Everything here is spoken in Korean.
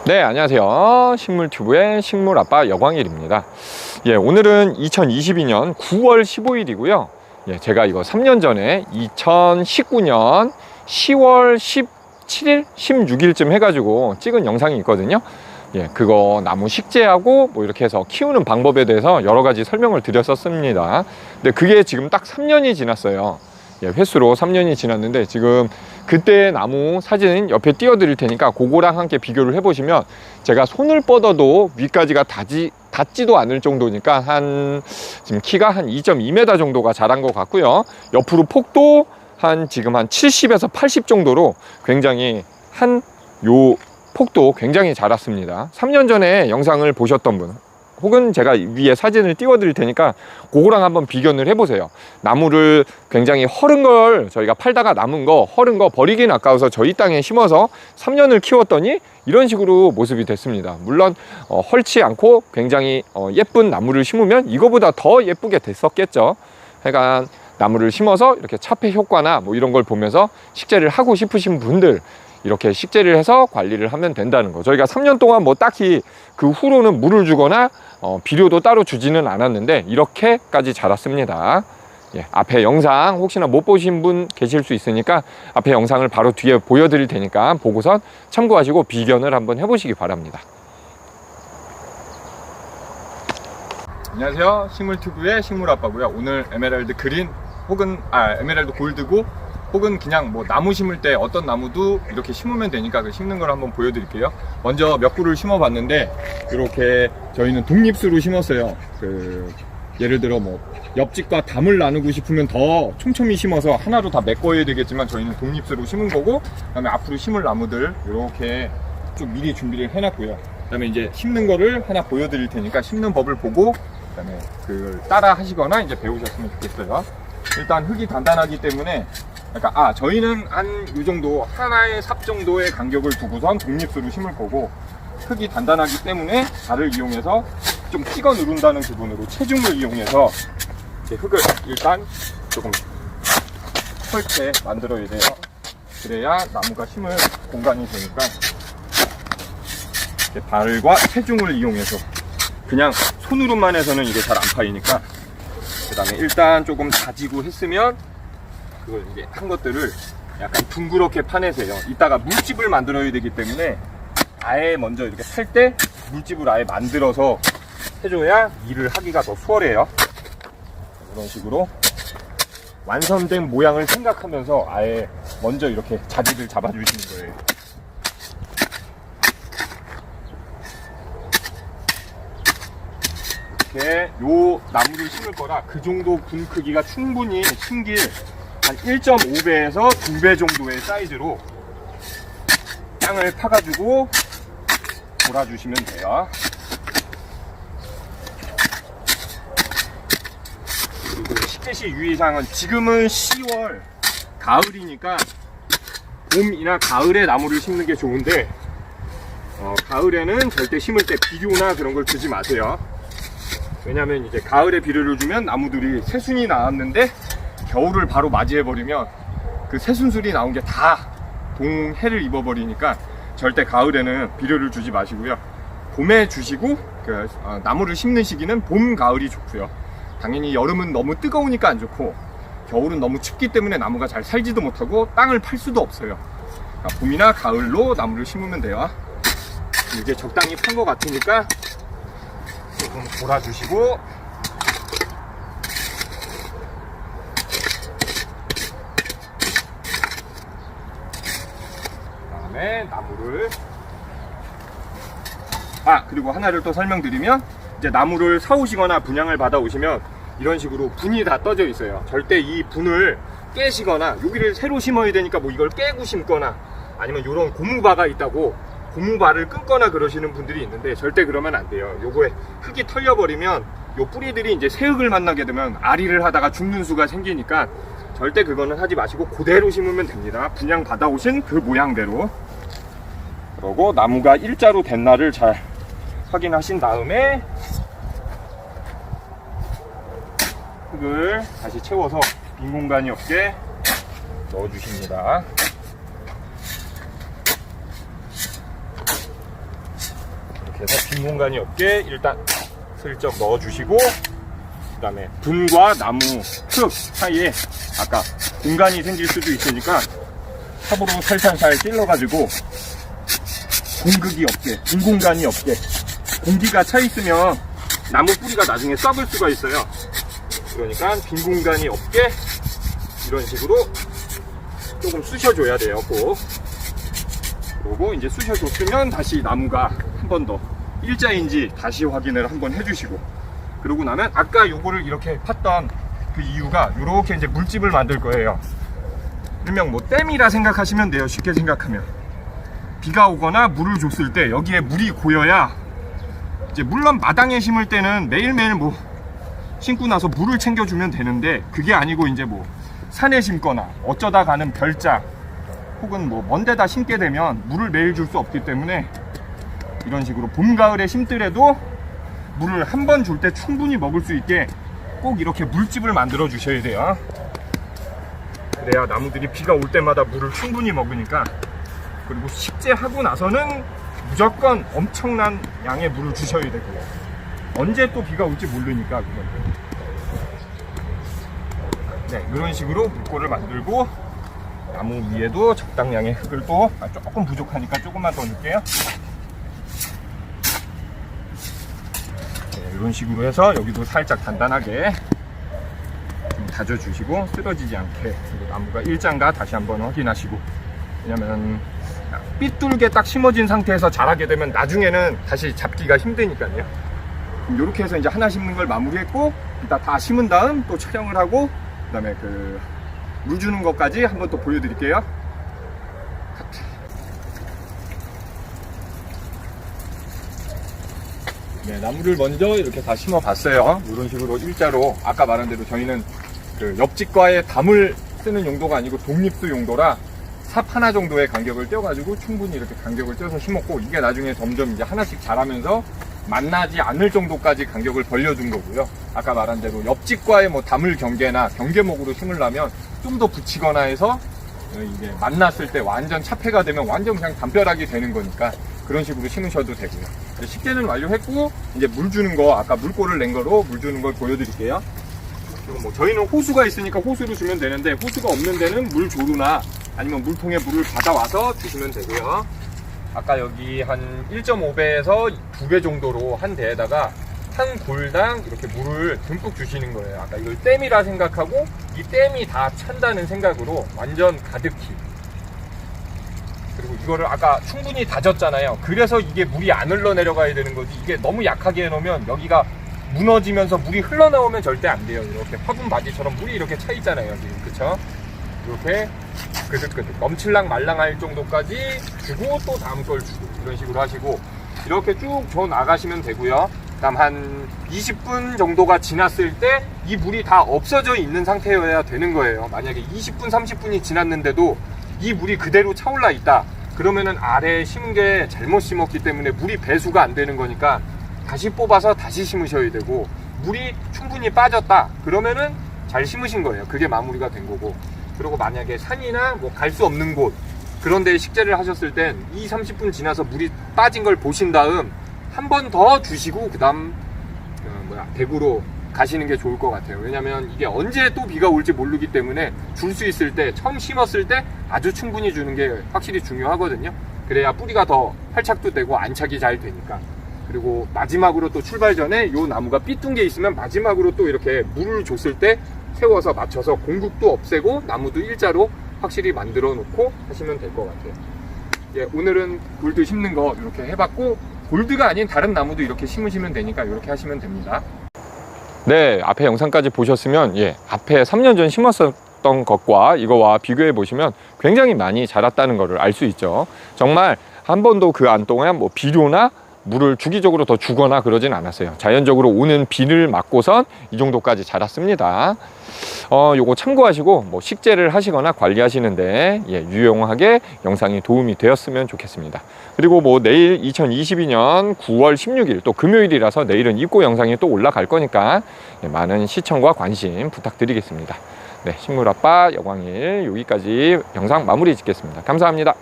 네, 안녕하세요. 식물튜브의 식물아빠 여광일입니다. 오늘은 2022년 9월 15일이고요. 제가 이거 3년 전에 2019년 10월 17일, 16일쯤 해가지고 찍은 영상이 있거든요. 그거 나무 식재하고 뭐 이렇게 해서 키우는 방법에 대해서 여러 가지 설명을 드렸었습니다. 근데 그게 지금 딱 3년이 지났어요. 횟수로 3년이 지났는데 지금 그때 나무 사진 옆에 띄워 드릴 테니까 그거랑 함께 비교를 해보시면 제가 손을 뻗어도 위까지가 닿지도 않을 정도니까 지금 키가 한 2.2m 정도가 자란 것 같고요. 옆으로 폭도 지금 한 70에서 80 정도로 굉장히 요 폭도 굉장히 자랐습니다. 3년 전에 영상을 보셨던 분 혹은 제가 위에 사진을 띄워 드릴 테니까 그거랑 한번 비교를 해보세요. 나무를 굉장히 허른 걸 저희가 팔다가 남은 거 허른 거 버리긴 아까워서 저희 땅에 심어서 3년을 키웠더니 이런 식으로 모습이 됐습니다. 물론 헐지 않고 굉장히 예쁜 나무를 심으면 이거보다 더 예쁘게 됐었겠죠. 그러니까 나무를 심어서 이렇게 차폐 효과나 뭐 이런 걸 보면서 식재를 하고 싶으신 분들 이렇게 식재를 해서 관리를 하면 된다는 거. 저희가 3년 동안 뭐 딱히 그 후로는 물을 주거나 비료도 따로 주지는 않았는데 이렇게까지 자랐습니다. 앞에 영상 혹시나 못 보신 분 계실 수 있으니까 앞에 영상을 바로 뒤에 보여드릴 테니까 보고선 참고하시고 비견을 한번 해보시기 바랍니다. 안녕하세요. 식물튜브의 식물아빠고요. 오늘 에메랄드 그린 혹은 에메랄드 골드고 혹은 그냥 뭐 나무 심을 때 어떤 나무도 이렇게 심으면 되니까 그 심는 걸 한번 보여드릴게요. 먼저 몇 그루를 심어 봤는데 이렇게 저희는 독립수로 심었어요. 예를 들어 뭐 옆집과 담을 나누고 싶으면 더 촘촘히 심어서 하나로 다 메꿔야 되겠지만 저희는 독립수로 심은 거고, 그다음에 앞으로 심을 나무들 이렇게 좀 미리 준비를 해놨고요. 그다음에 이제 심는 거를 하나 보여드릴 테니까 심는 법을 보고 그다음에 그걸 따라 하시거나 이제 배우셨으면 좋겠어요. 일단 흙이 단단하기 때문에 그러니까 저희는 한 이 정도 하나의 삽 정도의 간격을 두고선 독립수로 심을 거고, 흙이 단단하기 때문에 발을 이용해서 좀 찍어 누른다는 기분으로 체중을 이용해서 흙을 일단 조금 헐게 만들어야 돼요. 그래야 나무가 심을 공간이 되니까 발과 체중을 이용해서, 그냥 손으로만 해서는 이게 잘 안 파이니까 그 다음에 일단 조금 다지고 했으면 그걸 이제 한 것들을 약간 둥그렇게 파내세요. 이따가 물집을 만들어야 되기 때문에 아예 먼저 이렇게 팔 때 물집을 아예 만들어서 해줘야 일을 하기가 더 수월해요. 이런 식으로 완성된 모양을 생각하면서 아예 먼저 이렇게 자지를 잡아주시는 거예요. 이렇게 요 나무를 심을 거라 그 정도 분 크기가 충분히 심길 한 1.5배에서 2배 정도의 사이즈로 땅을 파가지고 돌아주시면 돼요. 그리고 식재시 유의사항은 지금은 10월 가을이니까 봄이나 가을에 나무를 심는 게 좋은데 가을에는 절대 심을 때 비료나 그런 걸 주지 마세요. 왜냐면 이제 가을에 비료를 주면 나무들이 새순이 나왔는데 겨울을 바로 맞이해버리면 그 새순술이 나온 게 다 동해를 입어버리니까 절대 가을에는 비료를 주지 마시고요. 봄에 주시고 나무를 심는 시기는 봄, 가을이 좋고요. 당연히 여름은 너무 뜨거우니까 안 좋고 겨울은 너무 춥기 때문에 나무가 잘 살지도 못하고 땅을 팔 수도 없어요. 그러니까 봄이나 가을로 나무를 심으면 돼요. 이게 적당히 판 것 같으니까 조금 골아주시고, 나무를 그리고 하나를 또 설명드리면, 이제 나무를 사오시거나 분양을 받아 오시면 이런 식으로 분이 다 떠져 있어요. 절대 이 분을 깨시거나 여기를 새로 심어야 되니까 뭐 이걸 깨고 심거나 아니면 이런 고무바가 있다고 고무바를 끊거나 그러시는 분들이 있는데 절대 그러면 안 돼요. 요거에 흙이 털려버리면 요 뿌리들이 이제 새흙을 만나게 되면 아리를 하다가 죽는 수가 생기니까 절대 그거는 하지 마시고 그대로 심으면 됩니다. 분양 받아 오신 그 모양대로. 그러고 나무가 일자로 된 날을 잘 확인하신 다음에 흙을 다시 채워서 빈 공간이 없게 넣어주십니다. 이렇게 해서 빈 공간이 없게 일단 슬쩍 넣어주시고, 그 다음에 분과 나무, 흙 사이에 아까 공간이 생길 수도 있으니까 삽으로 살살살 찔러가지고 공극이 없게, 빈 공간이 없게, 공기가 차 있으면 나무 뿌리가 나중에 썩을 수가 있어요. 그러니까 빈 공간이 없게 이런 식으로 조금 쑤셔줘야 돼요, 꼭. 그리고 이제 쑤셔줬으면 다시 나무가 한 번 더 일자인지 다시 확인을 한번 해주시고, 그러고 나면 아까 요거를 이렇게 팠던 그 이유가 요렇게 이제 물집을 만들 거예요. 일명 뭐 댐이라 생각하시면 돼요. 쉽게 생각하면 비가 오거나 물을 줬을 때 여기에 물이 고여야, 이제 물론 마당에 심을 때는 매일매일 뭐 심고 나서 물을 챙겨주면 되는데, 그게 아니고 이제 뭐 산에 심거나 어쩌다 가는 별장 혹은 뭐 먼 데다 심게 되면 물을 매일 줄 수 없기 때문에 이런 식으로 봄, 가을에 심더라도 물을 한 번 줄 때 충분히 먹을 수 있게 꼭 이렇게 물집을 만들어 주셔야 돼요. 그래야 나무들이 비가 올 때마다 물을 충분히 먹으니까. 그리고 식재하고 나서는 무조건 엄청난 양의 물을 주셔야 되고요. 언제 또 비가 올지 모르니까 그건. 네, 이런 식으로 물골을 만들고, 나무 위에도 적당량의 흙을 또 조금 부족하니까 조금만 더 넣을게요. 네, 이런 식으로 해서 여기도 살짝 단단하게 좀 다져주시고, 쓰러지지 않게. 그리고 나무가 일자인가 다시 한번 확인하시고, 왜냐면 삐뚤게 딱 심어진 상태에서 자라게 되면 나중에는 다시 잡기가 힘드니까요. 이렇게 해서 이제 하나 심는 걸 마무리했고, 이따 다 심은 다음 또 촬영을 하고, 그 다음에 물 주는 것까지 한번 또 보여드릴게요. 네, 나무를 먼저 이렇게 다 심어 봤어요. 이런 식으로 일자로, 아까 말한 대로 저희는 그 옆집과의 담을 쓰는 용도가 아니고 독립수 용도라 삽 하나 정도의 간격을 떼어가지고 충분히 이렇게 간격을 떼서 심었고, 이게 나중에 점점 이제 하나씩 자라면서 만나지 않을 정도까지 간격을 벌려준 거고요. 아까 말한 대로 옆집과의 뭐 다물 경계나 경계목으로 심으려면 좀 더 붙이거나 해서 이게 만났을 때 완전 차폐가 되면 완전 그냥 담벼락이 되는 거니까 그런 식으로 심으셔도 되고요. 식재는 완료했고, 이제 물 주는 거, 아까 물골을 낸 거로 물 주는 걸 보여드릴게요. 그리고 뭐 저희는 호수가 있으니까 호수로 주면 되는데, 호수가 없는 데는 물조루나 아니면 물통에 물을 받아와서 주시면 되고요. 아까 여기 한 1.5배에서 2배 정도로 한 대에다가 한 골당 이렇게 물을 듬뿍 주시는 거예요. 아까 이걸 댐이라 생각하고 이 댐이 다 찬다는 생각으로 완전 가득히. 그리고 이거를 아까 충분히 다졌잖아요. 그래서 이게 물이 안 흘러내려가야 되는 거지. 이게 너무 약하게 해놓으면 여기가 무너지면서 물이 흘러나오면 절대 안 돼요. 이렇게 화분 바지처럼 물이 이렇게 차 있잖아요, 지금. 그쵸? 이렇게 그득그득 넘칠랑 말랑할 정도까지 주고, 또 다음 걸 주고, 이런 식으로 하시고 이렇게 쭉 줘 나가시면 되고요. 그다음 한 20분 정도가 지났을 때 이 물이 다 없어져 있는 상태여야 되는 거예요. 만약에 20분 30분이 지났는데도 이 물이 그대로 차올라 있다, 그러면은 아래에 심은 게 잘못 심었기 때문에 물이 배수가 안 되는 거니까 다시 뽑아서 다시 심으셔야 되고, 물이 충분히 빠졌다 그러면은 잘 심으신 거예요. 그게 마무리가 된 거고. 그리고 만약에 산이나 뭐 갈 수 없는 곳 그런 데에 식재를 하셨을 땐 30분 지나서 물이 빠진 걸 보신 다음 한 번 더 주시고, 그 다음 대구로 가시는 게 좋을 것 같아요. 왜냐면 이게 언제 또 비가 올지 모르기 때문에 줄 수 있을 때, 처음 심었을 때 아주 충분히 주는 게 확실히 중요하거든요. 그래야 뿌리가 더 활착도 되고 안착이 잘 되니까. 그리고 마지막으로 또 출발 전에 요 나무가 삐뚤 게 있으면 마지막으로 또 이렇게 물을 줬을 때 세워서 맞춰서 공극도 없애고 나무도 일자로 확실히 만들어 놓고 하시면 될 것 같아요. 예, 오늘은 골드 심는 거 이렇게 해봤고, 골드가 아닌 다른 나무도 이렇게 심으시면 되니까 이렇게 하시면 됩니다. 네, 앞에 영상까지 보셨으면 앞에 3년 전 심었었던 것과 이거와 비교해 보시면 굉장히 많이 자랐다는 것을 알 수 있죠. 정말 한 번도 그 안 동안 뭐 비료나 물을 주기적으로 더 주거나 그러진 않았어요. 자연적으로 오는 비를 맞고선 이 정도까지 자랐습니다. 요거 참고하시고 뭐 식재를 하시거나 관리하시는데 유용하게 영상이 도움이 되었으면 좋겠습니다. 그리고 뭐 내일 2022년 9월 16일 또 금요일이라서 내일은 입고 영상이 또 올라갈 거니까 많은 시청과 관심 부탁드리겠습니다. 네, 식물아빠 여광일 여기까지 영상 마무리 짓겠습니다. 감사합니다.